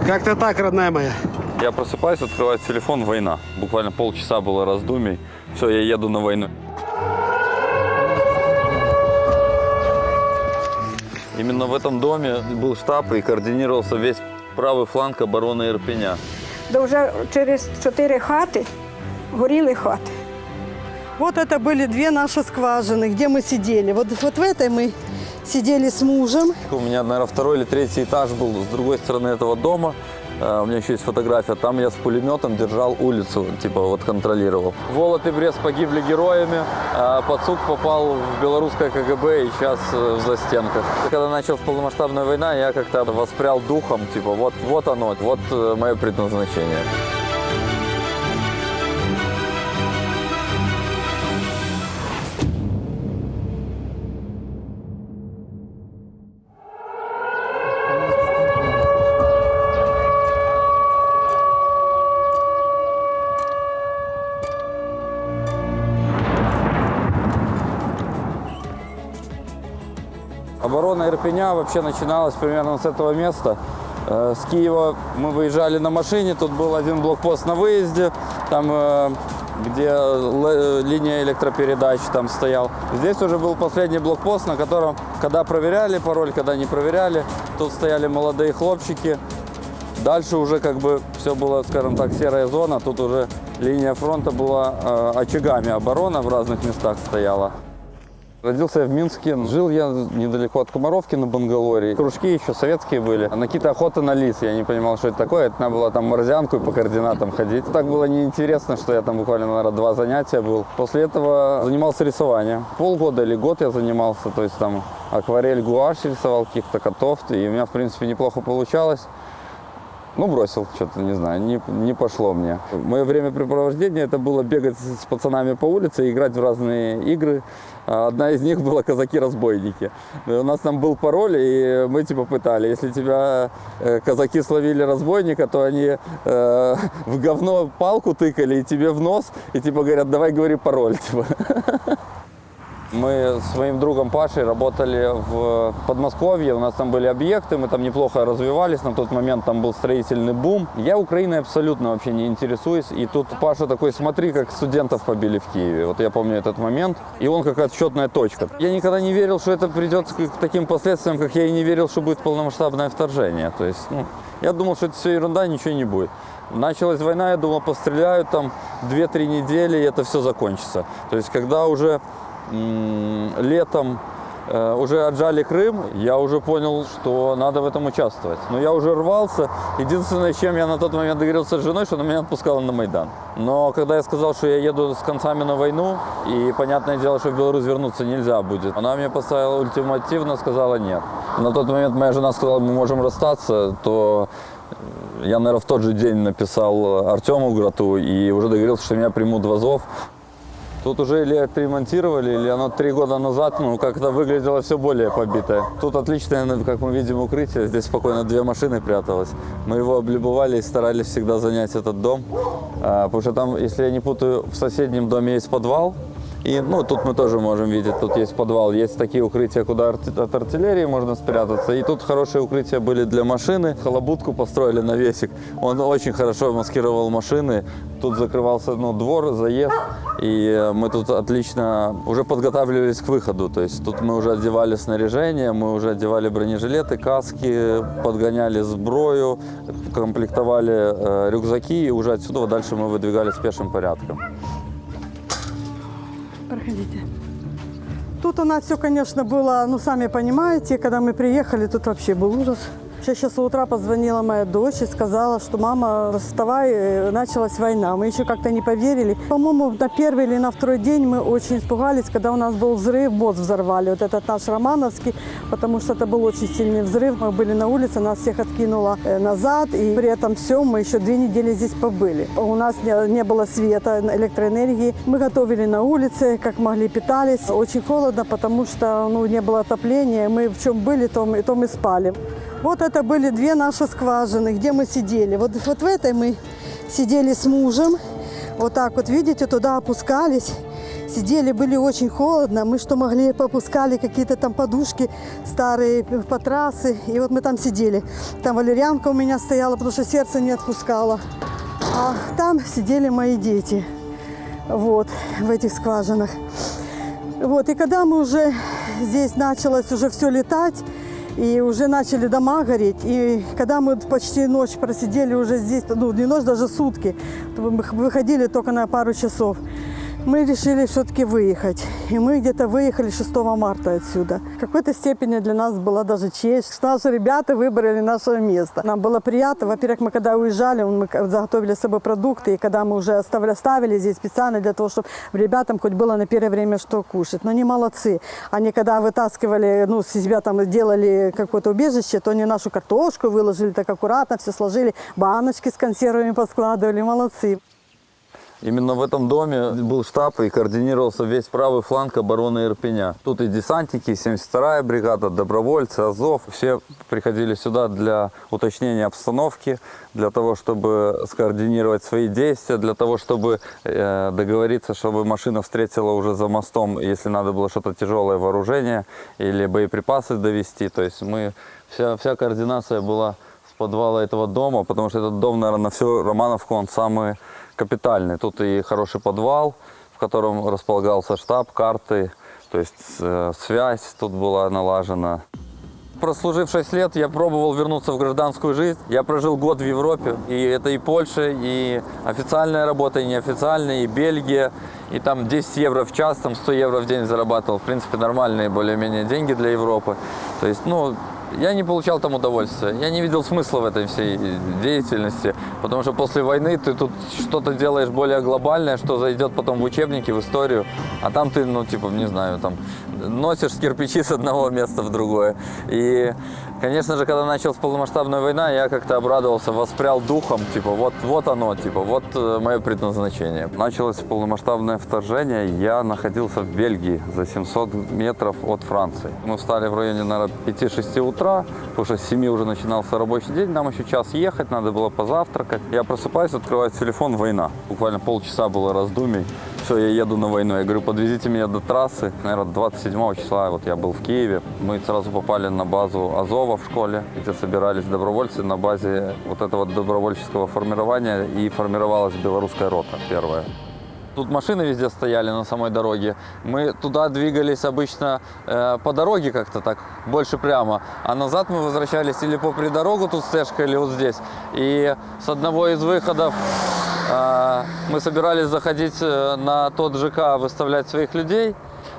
Как-то так, родная моя. Я просыпаюсь, открываю телефон, война. Буквально полчаса было раздумий. Все, я еду на войну. Именно в этом доме был штаб и координировался весь правый фланг обороны Ірпеня. Да вже через 4 хати горіли хати. Вот это были две наши скважины, где мы сидели. Вот в этой мы сидели с мужем. У меня, наверное, второй или третий этаж был с другой стороны этого дома. У меня еще есть фотография. Там я с пулеметом держал улицу, типа вот контролировал. Волод и Брест погибли героями. Пацук попал в белорусское КГБ и сейчас в застенках. Когда началась полномасштабная война, я как-то воспрял духом, типа вот оно, вот мое предназначение. Оборона Ирпеня вообще начиналась примерно с этого места. С Киева мы выезжали на машине, тут был один блокпост на выезде, там где линия электропередач там стоял. Здесь уже был последний блокпост, на котором, когда проверяли пароль, когда не проверяли, тут стояли молодые хлопчики. Дальше уже как бы все было, скажем так, серая зона, тут уже линия фронта была очагами, оборона в разных местах стояла. Родился я в Минске, жил я недалеко от Комаровки на Бангалоре. Кружки еще советские были. На какие-то охоты на лис, я не понимал, что это такое. Это надо было там морзянку и по координатам ходить. Так было неинтересно, что я там буквально, наверное, 2 занятия был. После этого занимался рисованием. Полгода или год я занимался, то есть там акварель, гуашь рисовал, каких-то котов. И у меня, в принципе, неплохо получалось. Ну, бросил, что-то, не знаю, не пошло мне. Мое времяпрепровождение это было бегать с пацанами по улице и играть в разные игры. Одна из них была «Казаки-разбойники». У нас там был пароль, и мы типа пытали. Если тебя казаки словили разбойника, то они в говно палку тыкали и тебе в нос, и типа говорят, давай говори пароль. Типа. Мы с моим другом Пашей работали в Подмосковье, у нас там были объекты, мы там неплохо развивались, на тот момент там был строительный бум. Я Украиной абсолютно вообще не интересуюсь, и тут Паша такой, смотри, как студентов побили в Киеве. Вот я помню этот момент, и он как отсчетная точка. Я никогда не верил, что это придет к таким последствиям, как я и не верил, что будет полномасштабное вторжение. То есть, я думал, что это все ерунда, ничего не будет. Началась война, я думал, постреляют там 2-3 недели, и это все закончится. То есть, когда уже летом уже отжали Крым, я уже понял, что надо в этом участвовать. Но я уже рвался. Единственное, чем я на тот момент договорился с женой, что она меня отпускала на Майдан. Но когда я сказал, что я еду с концами на войну, и понятное дело, что в Беларусь вернуться нельзя будет, она мне поставила ультимативно, сказала нет. На тот момент моя жена сказала, мы можем расстаться, то я, наверное, в тот же день написал Артему Грату и уже договорился, что меня примут в Азов. Тут уже или отремонтировали, или оно 3 года назад, как-то выглядело все более побитое. Тут отличное, как мы видим, укрытие. Здесь спокойно 2 машины пряталось. Мы его облюбовали и старались всегда занять этот дом. Потому что там, если я не путаю, в соседнем доме есть подвал. И, тут мы тоже можем видеть, тут есть подвал, есть такие укрытия, куда от артиллерии можно спрятаться. И тут хорошие укрытия были для машины. Халабудку построили, навесик. Он очень хорошо маскировал машины. Тут закрывался двор, заезд. И мы тут отлично уже подготавливались к выходу. То есть тут мы уже одевали снаряжение, мы уже одевали бронежилеты, каски, подгоняли сброю, комплектовали рюкзаки. И уже отсюда дальше мы выдвигались пешим порядком. Проходите. Тут у нас все, конечно, было, сами понимаете, когда мы приехали, тут вообще был ужас. Сейчас с утра позвонила моя дочь и сказала, что мама, вставай, началась война. Мы еще как-то не поверили. По-моему, на 1-й или на 2-й день мы очень испугались, когда у нас был взрыв, мост взорвали, вот этот наш Романовский, потому что это был очень сильный взрыв. Мы были на улице, нас всех откинуло назад, и при этом всем мы еще 2 недели здесь побыли. У нас не было света, электроэнергии. Мы готовили на улице, как могли, питались. Очень холодно, потому что не было отопления. Мы в чем были, то мы спали. Вот это были 2 наши скважины, где мы сидели. Вот в этой мы сидели с мужем. Вот так вот, видите, туда опускались. Сидели, были очень холодно. Мы что могли, попускали какие-то там подушки старые по трассе. И вот мы там сидели. Там валерьянка у меня стояла, потому что сердце не отпускало. А там сидели мои дети. Вот, в этих скважинах. Вот, и когда мы уже здесь началось уже все летать, и уже начали дома гореть, и когда мы почти ночь просидели уже здесь, ну не ночь, даже сутки, мы выходили только на пару часов, мы решили все-таки выехать. И мы где-то выехали 6 марта отсюда. В какой-то степени для нас была даже честь, что наши ребята выбрали наше место. Нам было приятно. Во-первых, мы когда уезжали, мы заготовили с собой продукты, и когда мы уже оставили здесь специально для того, чтобы ребятам хоть было на первое время что кушать. Но они молодцы. Они когда вытаскивали, ну, с себя там делали какое-то убежище, то они нашу картошку выложили так аккуратно, все сложили, баночки с консервами поскладывали. Молодцы. Именно в этом доме был штаб и координировался весь правый фланг обороны Ирпеня. Тут и десантники, 72-я бригада, добровольцы, Азов. Все приходили сюда для уточнения обстановки, для того, чтобы скоординировать свои действия, для того, чтобы договориться, чтобы машина встретила уже за мостом, если надо было что-то тяжелое вооружение или боеприпасы довести. То есть вся координация была с подвала этого дома, потому что этот дом, наверное, на всю Романовку он самый капитальный. Тут и хороший подвал, в котором располагался штаб, карты, то есть связь тут была налажена. Прослужив 6 лет, я пробовал вернуться в гражданскую жизнь. Я прожил год в Европе, и это и Польша, и официальная работа, и неофициальная, и Бельгия. И там 10 евро в час, там 100 евро в день зарабатывал. В принципе, нормальные более-менее деньги для Европы. То есть, ну, я не получал там удовольствия. Я не видел смысла в этой всей деятельности, потому что после войны ты тут что-то делаешь более глобальное, что зайдет потом в учебники, в историю, а там ты, ну, типа, не знаю, там, носишь кирпичи с одного места в другое. И, конечно же, когда началась полномасштабная война, я как-то обрадовался, воспрял духом, типа, вот оно, типа, вот мое предназначение. Началось полномасштабное вторжение, я находился в Бельгии, за 700 метров от Франции. Мы встали в районе, наверное, 5-6 утра, потому что с 7 уже начинался рабочий день, нам еще час ехать, надо было позавтракать. Я просыпаюсь, открываю телефон, война. Буквально полчаса было раздумий. Все, я еду на войну. Я говорю, подвезите меня до трассы. Наверное, 27 числа вот я был в Киеве. Мы сразу попали на базу Азова в школе, где собирались добровольцы на базе вот этого добровольческого формирования. И формировалась белорусская рота первая. Тут машины везде стояли на самой дороге. Мы туда двигались обычно по дороге как-то так, больше прямо. А назад мы возвращались или по придорогу, тут стежка, или вот здесь. И с одного из выходов мы собирались заходить на тот ЖК, выставлять своих людей.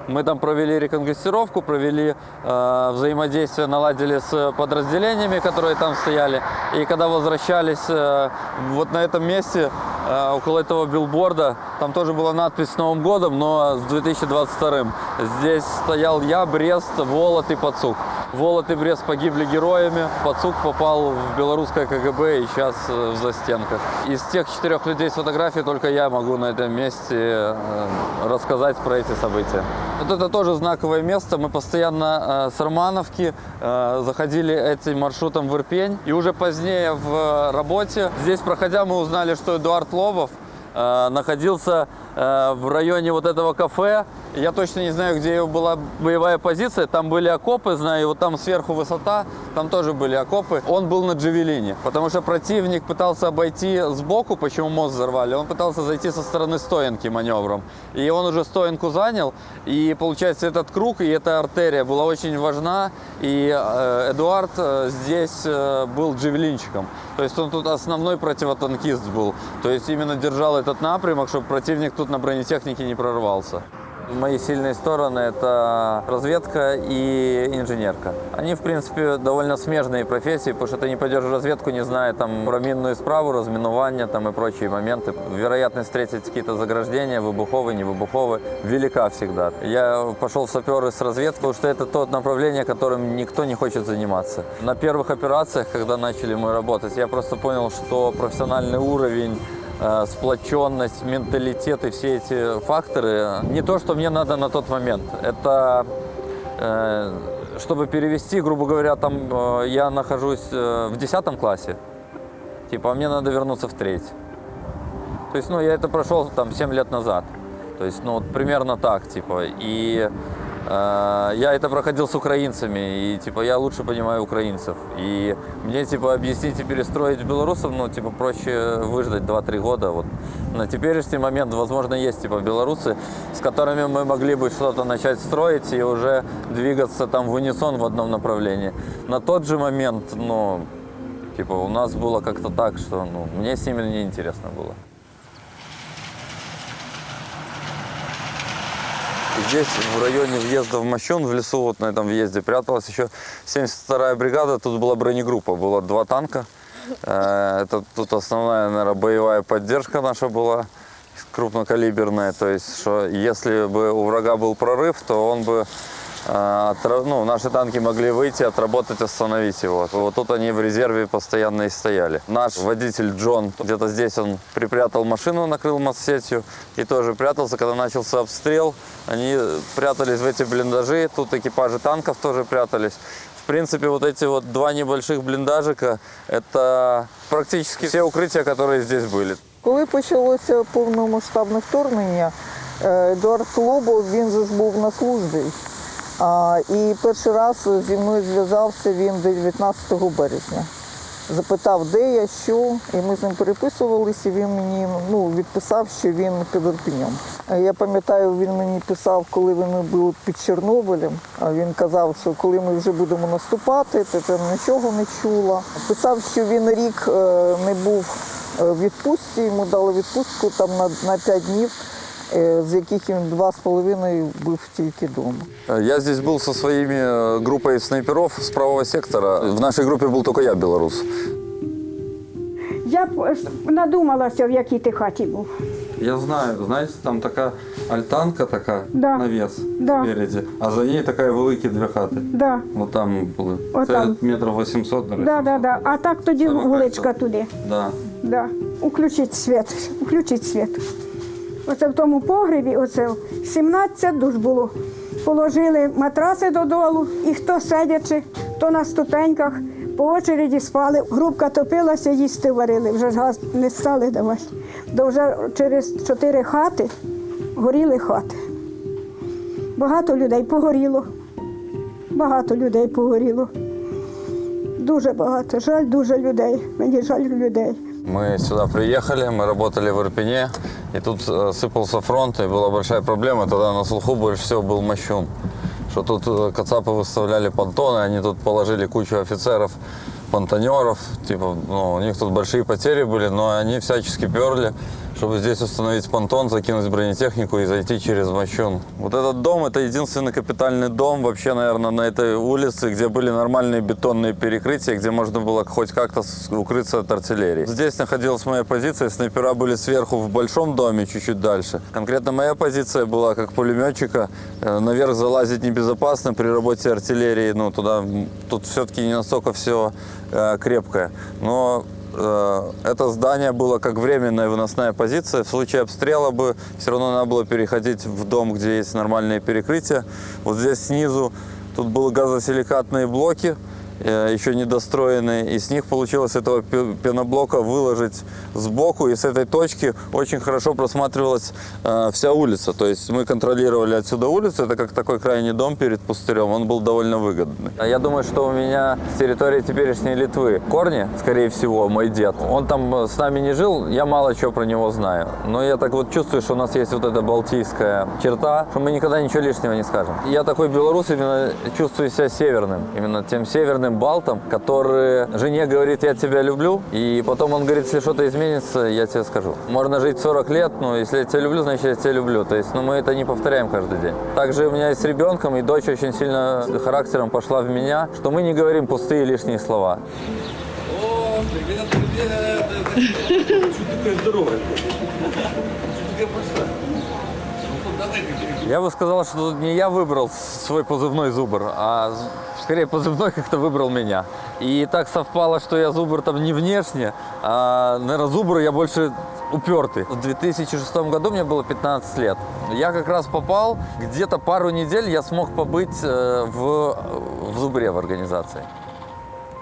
Мы там провели реконгестировку, провели взаимодействие, наладили с подразделениями, которые там стояли. И когда возвращались вот на этом месте, около этого билборда, там тоже была надпись «С Новым годом», но с 2022. Здесь стоял я, Брест, Волод и Пацук. Волод и Брест погибли героями, Пацук попал в белорусское КГБ и сейчас в застенках. Из тех 4 людей с фотографией только я могу на этом месте рассказать про эти события. Вот это тоже знаковое место. Мы постоянно с Романовки заходили этим маршрутом в Ирпень. И уже позднее в работе, здесь проходя, мы узнали, что Эдуард Лобов находился в районе вот этого кафе. Я точно не знаю, где его была боевая позиция. Там были окопы, знаю, вот там сверху высота, там тоже были окопы. Он был на Джавелине, потому что противник пытался обойти сбоку, почему мост взорвали. Он пытался зайти со стороны стоянки маневром. И он уже стоянку занял. И получается, этот круг и эта артерия была очень важна. И Эдуард здесь был джавелинчиком. То есть он тут основной противотанкист был. То есть именно держал этот напрямок, чтобы противник тут на бронетехнике не прорвался. Мои сильные стороны – это разведка и инженерка. Они, в принципе, довольно смежные профессии, потому что ты не пойдешь в разведку, не зная там про минную справу, разминування там и прочие моменты. Вероятность встретить какие-то заграждения, выбуховые, невыбуховые, велика всегда. Я пошел в саперы с разведкой, потому что это то направление, которым никто не хочет заниматься. На первых операциях, когда начали мы работать, я просто понял, что профессиональный уровень, сплоченность, менталитет и все эти факторы не то, что мне надо на тот момент. Это, чтобы перевести, грубо говоря, там я нахожусь в 10 классе, типа, а мне надо вернуться в 3. То есть, ну, я это прошел там 7 лет назад. То есть, ну, вот примерно так, типа. И я это проходил с украинцами, и, типа, я лучше понимаю украинцев. И мне, типа, объяснить и перестроить белорусов, ну, типа, проще выждать 2-3 года. Вот. На теперешний момент, возможно, есть, типа, белорусы, с которыми мы могли бы что-то начать строить и уже двигаться там в унисон в одном направлении. На тот же момент, ну, типа, у нас было как-то так, что, ну, мне с ними неинтересно было. Здесь, в районе въезда в Мощун, в лесу, вот на этом въезде, пряталась еще 72-я бригада. Тут была бронегруппа, было 2 танка. Это тут основная, наверное, боевая поддержка наша была, крупнокалиберная. То есть, что если бы у врага был прорыв, то он бы, ну, наши танки могли выйти, отработать, остановить его. Вот тут они в резерве постоянно и стояли. Наш водитель Джон, где-то здесь он припрятал машину, накрыл моссетью и тоже прятался. Когда начался обстрел, они прятались в эти блиндажи, тут экипажи танков тоже прятались. В принципе, вот эти вот 2 небольших блиндажика – это практически все укрытия, которые здесь были. Коли почалося повномасштабне вторгнення, Едуард Лобов, він же ж був на службі. І перший раз зі мною зв'язався він 19 березня. Запитав, де я, що, і ми з ним переписувалися, і він мені відписав, що він під Ірпінем. Я пам'ятаю, він мені писав, коли вони були під Чорнобилем. Він казав, що коли ми вже будемо наступати, то там нічого не чула. Писав, що він рік не був в відпустці, йому дали відпустку там на 5 днів. З яких він 2,5 був тільки дома. Я здесь был со своими группой снайперов с правого сектора. В нашей группе был только я, белорус. Я надумалася, в якій ти хаті був. Я знаю, знаете, там такая альтанка такая, Да. навес Да. спереди, а за ней такая великі 2 хати. Да. Вот там були. Отам. Це метрів 800, наверное. Да, да, да. А так тоді 40 вуличка туди. Да. Да. Включіть світ. Включіть світ. Оце в тому погребі, оце 17 душ було. Положили матраси додолу, і хто сидячи, хто на ступеньках, по очереді спали. Грубка топилася, їсти варили, вже ж газ не стали давати. То вже через 4 хати горіли хати. Багато людей погоріло. Багато людей погоріло. Дуже багато. Жаль дуже людей. Мені жаль людей. Мы сюда приехали, мы работали в Ирпене, и тут сыпался фронт, и была большая проблема. Тогда на слуху больше всего был Мощун. Что тут кацапы выставляли понтоны, они тут положили кучу офицеров, понтонеров. Типа, ну, у них тут большие потери были, но они всячески перли, чтобы здесь установить понтон, закинуть бронетехнику и зайти через Мощун. Вот этот дом – это единственный капитальный дом вообще, наверное, на этой улице, где были нормальные бетонные перекрытия, где можно было хоть как-то укрыться от артиллерии. Здесь находилась моя позиция, снайпера были сверху в большом доме, чуть-чуть дальше. Конкретно моя позиция была как пулеметчика. Наверх залазить небезопасно при работе артиллерии, ну, тут все-таки не настолько все крепкое. Но это здание было как временная выносная позиция. В случае обстрела бы все равно надо было переходить в дом, где есть нормальные перекрытия. Вот здесь снизу тут были газосиликатные блоки, еще недостроенные, и с них получилось этого пеноблока выложить сбоку, и с этой точки очень хорошо просматривалась вся улица. То есть мы контролировали отсюда улицу, это как такой крайний дом перед пустырем, он был довольно выгодный. Я думаю, что у меня с территории теперешней Литвы корни, скорее всего, мой дед. Он там с нами не жил, я мало чего про него знаю. Но я так вот чувствую, что у нас есть вот эта балтийская черта, что мы никогда ничего лишнего не скажем. Я такой белорус, именно чувствую себя северным, именно тем северным балтом, который жене говорит: я тебя люблю, и потом он говорит: если что-то изменится, я тебе скажу. Можно жить 40 лет, но если я тебя люблю, значит я тебя люблю. То есть, мы это не повторяем каждый день. Также у меня есть с ребенком, и дочь очень сильно характером пошла в меня, что мы не говорим пустые лишние слова. О, привет, привет! Что такое здоровое? Я бы сказал, что не я выбрал свой позывной «Зубр», а скорее позывной как-то выбрал меня. И так совпало, что я «Зубр» там не внешне, а, наверное, «Зубр» я больше упертый. В 2006 году мне было 15 лет. Я как раз попал, где-то пару недель я смог побыть в «Зубре» в организации.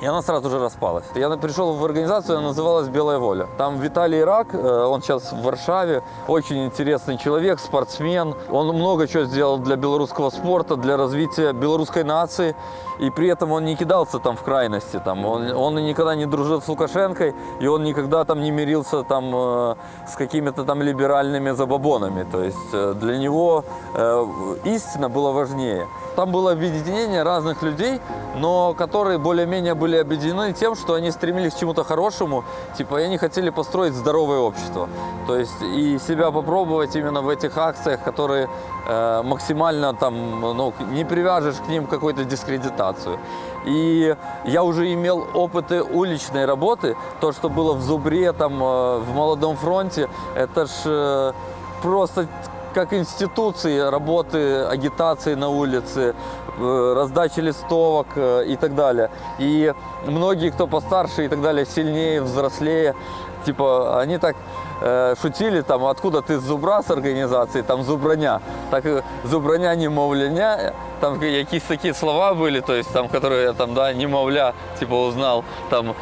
И она сразу же распалась. Я пришел в организацию, она называлась «Белая воля». Там Виталий Рак, он сейчас в Варшаве, очень интересный человек, спортсмен. Он много чего сделал для белорусского спорта, для развития белорусской нации. И при этом он не кидался там в крайности. Там. Он никогда не дружил с Лукашенкой, и он никогда там не мирился там, с какими-то там либеральными забабонами. То есть для него истина была важнее. Там было объединение разных людей, но которые более-менее были объединены тем, что они стремились к чему-то хорошему, типа, и они хотели построить здоровое общество. То есть и себя попробовать именно в этих акциях, которые максимально там, ну, не привяжешь к ним какую-то дискредитацию. И я уже имел опыты уличной работы, то, что было в Зубре, там, в Молодом фронте, это ж просто как институции работы, агитации на улице, раздачи листовок и так далее. И многие, кто постарше и так далее, сильнее, взрослее, типа, они так шутили, там, откуда ты з Зубра, з організації, там, Зубраня. Так, Зубраня, немовляня, там якісь такі слова были, то есть, там, которые я там, да, немовля, типа, узнал, там,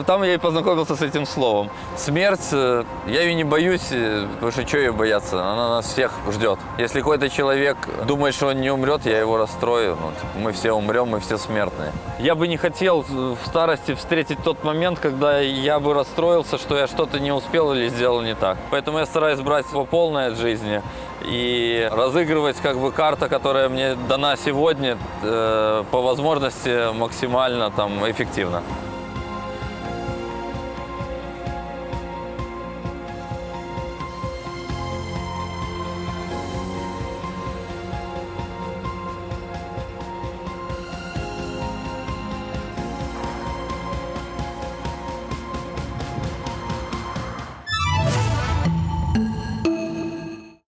там я и познакомился с этим словом. Смерть, я ее не боюсь, потому что что ее бояться, она нас всех ждет. Если какой-то человек думает, что он не умрет, я его расстрою, ну, типа, мы все умрем, мы все смертные. Я бы не хотел в старости встретить тот момент, когда я бы расстроился, что я что-то не успел или сделал не так. Поэтому я стараюсь брать по полной от жизни и разыгрывать как бы карта, которая мне дана сегодня, по возможности максимально там эффективно.